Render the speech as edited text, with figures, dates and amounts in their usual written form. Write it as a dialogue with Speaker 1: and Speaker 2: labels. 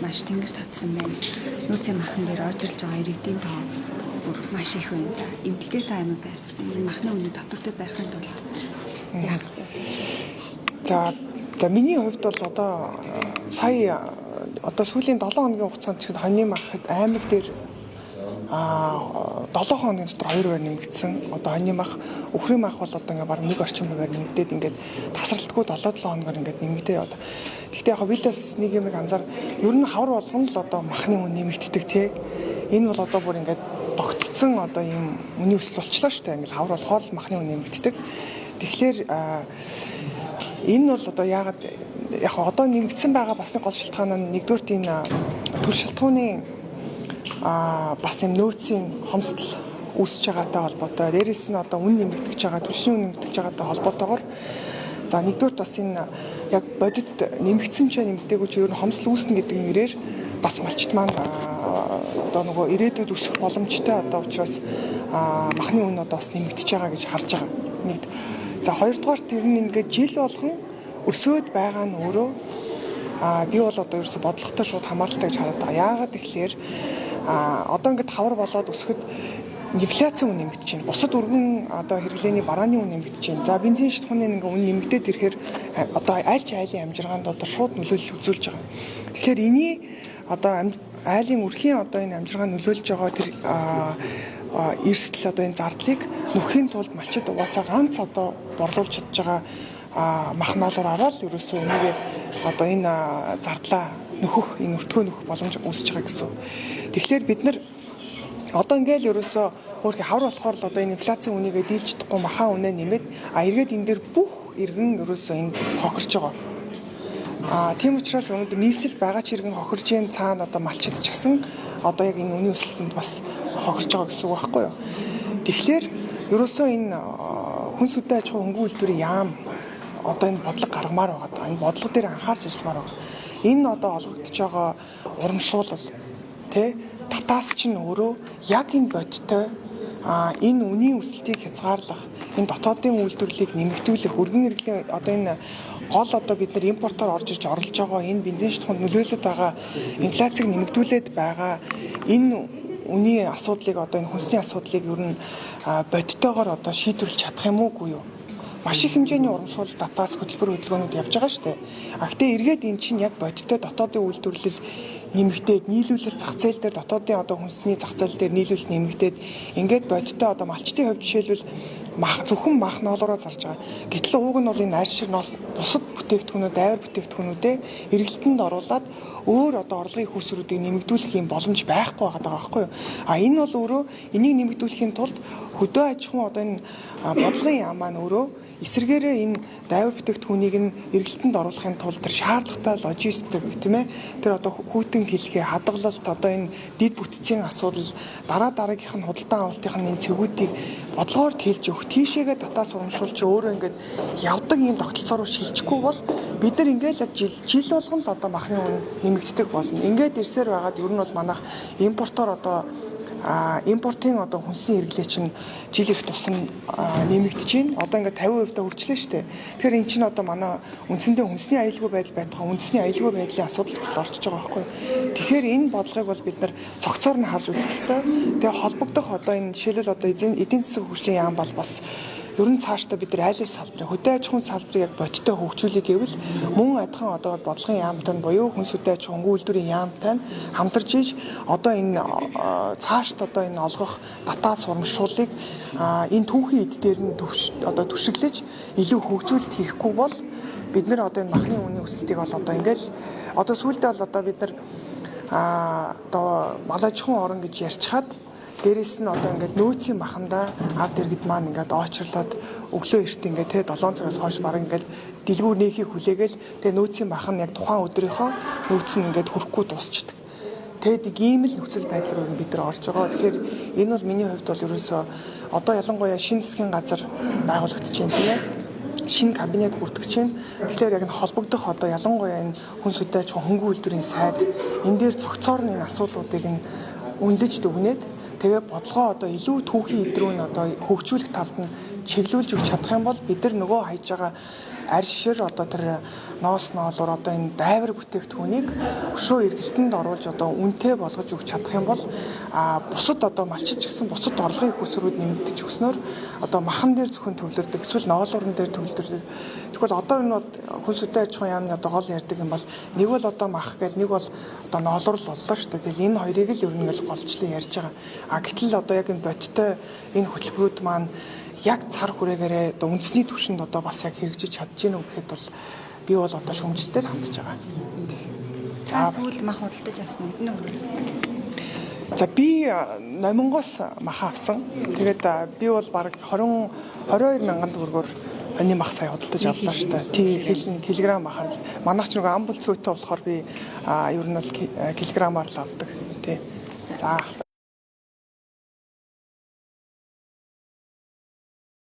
Speaker 1: маш тэнгэр татсан байна. Нөөцийн махан дээр очирч байгаа иргэдийн тоо бүр маш их байна. Эмдэл дээр та ямар байр суурь? Махны үнэ доктортой байхын тулд яах вэ?
Speaker 2: За миний хувьд бол одоо сая одоо сүүлийн 7 хоногийн хугацаанд ч хоньны махад аймаг дээр 7 хоногийн дотор 2 байр нэмэгдсэн. Одоо хоньны мах, өхрийн мах бол одоо ингээ баг 1 орчим хувиар нэмэгдээд ингээд тасралтгүй 7-7 хоногор ингээд нэмэгдээ одоо. Гэхдээ яг бидээс нэг юм анзаар ер нь хавар болгоно л одоо махны үн нэмэгддэг тий. Энэ бол одоо бүр ингээд тогтцсон одоо ийм үний өсөл болчлоо шүү дээ. Ингээд хавар болохоор л махны үн нэмэгддэг. Тэгэхээр энэ бол одоо яагаад яг одоо нэмэгдсэн байгаа бас нэг гол шалтгаан нь нэгдүгürt энэ төр шалтгааны бас юм нөөцийн хомсдол үүсэж байгаатай холбоотой. Дээрээс нь одоо үн нэмэгдэж байгаа, түлшний үн нэмэгдэж байгаатай холбоотойгоор за нэгдүгürt бас энэ яг бодит нэмэгдсэн ч нэмэгдээгүй ч ер нь хомсдол үүснэ гэдэг нэрээр бас малчт маань одоо нөгөө ирээдүйд өсөх боломжтой одоо учраас махны үн одоо бас нэмэгдэж байгаа гэж харж байгаа. Нэг за хоёрдугаар тэр нь ингээд жил болгон өсөөд байгаа нь өөрөө би бол одоо ерөөсө бодлоготой шууд хамааралтай гэж хараад байгаа. Яагаад тэгэхээр одоо ингээд хавар болоод өсөхөд инфляцийн үн нэмэгдэж байна. Бусад өргөн одоо хэрэглээний барааны үн нэмэгдэж байна. За бензин шатхууны ингээд үн нэмэгдээд ирэхээр одоо аль ч айлын амжиргаанд одоо шууд нөлөөлөл үзүүлж байгаа. Тэгэхээр эний одоо айлын өрхийн одоо энэ амжиргаа нөлөөлж байгаа тэр эрсдэл одоо энэ зардлыг нөхөхийн тулд малчид угаасаа ганц одоо борлуулж чадж байгаа махналуур араад ерөөсөө энийг одоо энэ зардлаа нөхөх энэ өртгөө нөхөх боломж үүсэж байгаа гэсэн. Тэгэхээр бид нар одоо ингээл ерөөсөө өөрхий хавар болохоор л одоо энэ инфляцийн үнийгээ дийлж чадахгүй махаа үнэ нэмээд эргээд энэ дээр бүх иргэн ерөөсөө энд хохирж байгаа. Тийм учраас өнөөдөр нийслэл байгаа ч иргэн хохирж जैन цаана одоо малчид ч гэсэн одоо яг энэ үнийн өсөлтөнд бас хохирж байгаа гэсэн үг байхгүй юу. Тэгэхээр ерөөсөө энэ хүнс үдэ аж ахуй хөнгөн үйлдвэрийн яам одоо энэ бодлого гаргамаар байгаа. Энэ бодлого дээр анхаарч ажилламаар байгаа. Энэ одоо олгогдож байгаа урамшуулал тий татаас чинь өөрөө яг энэ бодтой энэ үнийн өсөлтийг хязгаарлах энэ дотоодын үйлдвэрлэлийг нэмэгдүүлэх өргөн хэрэглээ одоо энэ гол одоо бид нар импортоор орж ирж орлож байгаа энэ бензин шатхуунд нөлөөлөд байгаа инфляцийг нэмэгдүүлээд байгаа энэ үнийн асуудлыг одоо энэ хүнсний асуудлыг ер нь бодтойгоор одоо шийдвэрлэж чадах юм уугүй юу? Маш их хэмжээний урамшуул татаас хөтөлбөр хөдөлгөөнүүд явж байгаа шүү дээ. Гэхдээ эргээд эн чинь яг бодиттой дотоодын үйлдвэрлэл нэмэгдээд нийлүүлэлт зах зээл дээр дотоодын одоо хүнсний зах зээл дээр нийлүүлэлт нэмэгдээд ингээд бодиттой одоо малчтын хувьд жишээлбэл зөвхөн мах ноолороо зарж байгаа. Гэтэл ууг нь бол энэ арьс шир ноос бусад бүтээгдэхүүнүүд, дайвар бүтээгдэхүүнүүдээ эргэлтэнд оруулаад өөр одоо орлогын хөөсрүүдийг нэмэгдүүлэх юм боломж байхгүй байгаа байхгүй юу? Энэ бол өөрөө энийг нэмэгдүүлэхийн тулд хөдөө аж ахуйн одоо энэ бодлогын яам маань өөрөө эсвэргээрээ энэ дайвар бүтээгдэхүүнийг нь эргэлтэнд оруулахын тулд тэр шаардлагатай логистик тийм ээ тэр одоо хүйтэн хэлхээ хадгалалт одоо энэ дид бүтцийн асуудал дараагийнх нь худалдан авалтын энэ цэгүүдийг бодлогоор тэлж өгөх тийшээгээ татаас урамшуулж өөрөө ингээд явдаг ийм тогтолцоо руу шилжихгүй бол бид нар ингээд яг жил болгон л одоо махны үн нэмэгддэг болно. Ингээд ирсээр байгаад ер нь бол манайх импортоор одоо импортын одоо хүнсний хэрэглээ чинь жил их тусам нэмэгдэж байна. Одоо ингээд 50% хүрчлээ шүү дээ. Тэгэхээр эн чинь одоо манай үндсэндээ хүнсний аюулгүй байдал байтугай үндэсний аюулгүй байдлын асуудал хүртэл орчиж байгаа байхгүй. Тэгэхээр энэ бодлогыг бол бид нар цогцоор нь харж үзэх ёстой. Тэгээ холбогдох одоо энэ жишээлбэл одоо эдийн засаг хөгжлийн яам бол бас ер нь цаашдаа бид нар айлын салбарыг хөдөө аж ахуйн салбарыг яг бодиттой хөгжүүлэх гэвэл мөн адилхан одоо бодлогын яамтай нь буюу хүнс хөдөө аж ахуйн хөнгөн үйлдвэрийн яамтай нь хамтарч иж одоо энэ цаашд одоо энэ олгох татаас урамшууллыг энэ түүхийн эд дээр нь одоо түшиглэж илүү хөгжүүлэлт хийхгүй бол бид нар одоо энэ махны үнийн өсөлтийг бол одоо ингээл одоо сүүлдээ бол одоо бид нар одоо мал аж ахуйн орн гэж ярьчихад дээрээс нь одоо ингээд нөөцийн махандаа ард иргэд маань ингээд очрлоод өглөө эрт ингээд те 7 цагаас хойш баг ингээд дэлгүүр нээхийг хүлээгээл тэгээ нөөцийн мах нь яг тухайн өдрийнхөө нөөц нь ингээд хүрэхгүй дуусчдаг. Тэгээд ийм л нөхцөл байдал руу бид нар орж байгаа. Тэгэхээр энэ бол миний хувьд бол ерөөсөө одоо ялангуяа шинэ засгийн газар байгуулагдаж байна тийм ээ. Шинэ кабинет бүрдэж байна. Тэгэхээр яг нь холбогдох одоо ялангуяа энэ хүнс хөдөө аж ахуйн хөнгөн үйлдвэрийн сайд энэ дээр цогцоор нь энэ асуудлуудыг нь үнэлж дүгнээд тэгээ бодлогоо одоо илүү түүхийн идрүүн одоо хөгжүүлэх талд нь чиглүүлж өгч чадах юм бол бид нар нөгөө хайж байгаа арьшир одоо тэр ноос ноолоор одоо энэ дайвар бүтээгдэхүүнийг өшөө эргэлтэнд оруулж одоо үнэтэй болгож өгч чадах юм бол бусад одоо малчиж гэсэн бусад орлогын хүсрүүд нэмэгдэж өснөөр одоо махан дээр зөвхөн төвлөрдөг эсвэл ноолуурн дээр төвлөрдөг. Тэгвэл одоо энэ бол хүнс үдэ аж ахуйн яамны одоо гол ярьдаг юм бол нэг бол одоо мах гээл нэг бол одоо ноолуурл боллоо шүү дээ. Тэгэл энэ хоёрыг л ер нь л голчлон ярьж байгаа. Гэтэл одоо яг энэ бодиттой энэ хөтөлбөрүүд маань яг цар хүрээгээрээ одоо үндэсний түвшинд одоо бас яг хэрэгжиж чадж гинэ гэхэд бол би бол одоо шүмжлэлтэй хандж байгаа.
Speaker 1: За сүүл мах худалдаж авсан хэдэн өрөө авсан?
Speaker 2: За би номингоос мах авсан. Тэгээд би бол баг 22 мянган төгрөгөөр хоньны мах сая худалдаж авлаа шүү дээ. Тий килограмм махаар. Манайх ч нэг амбул цөөтэй болохоор би ер нь бол килограммаар л авдаг. Тий. За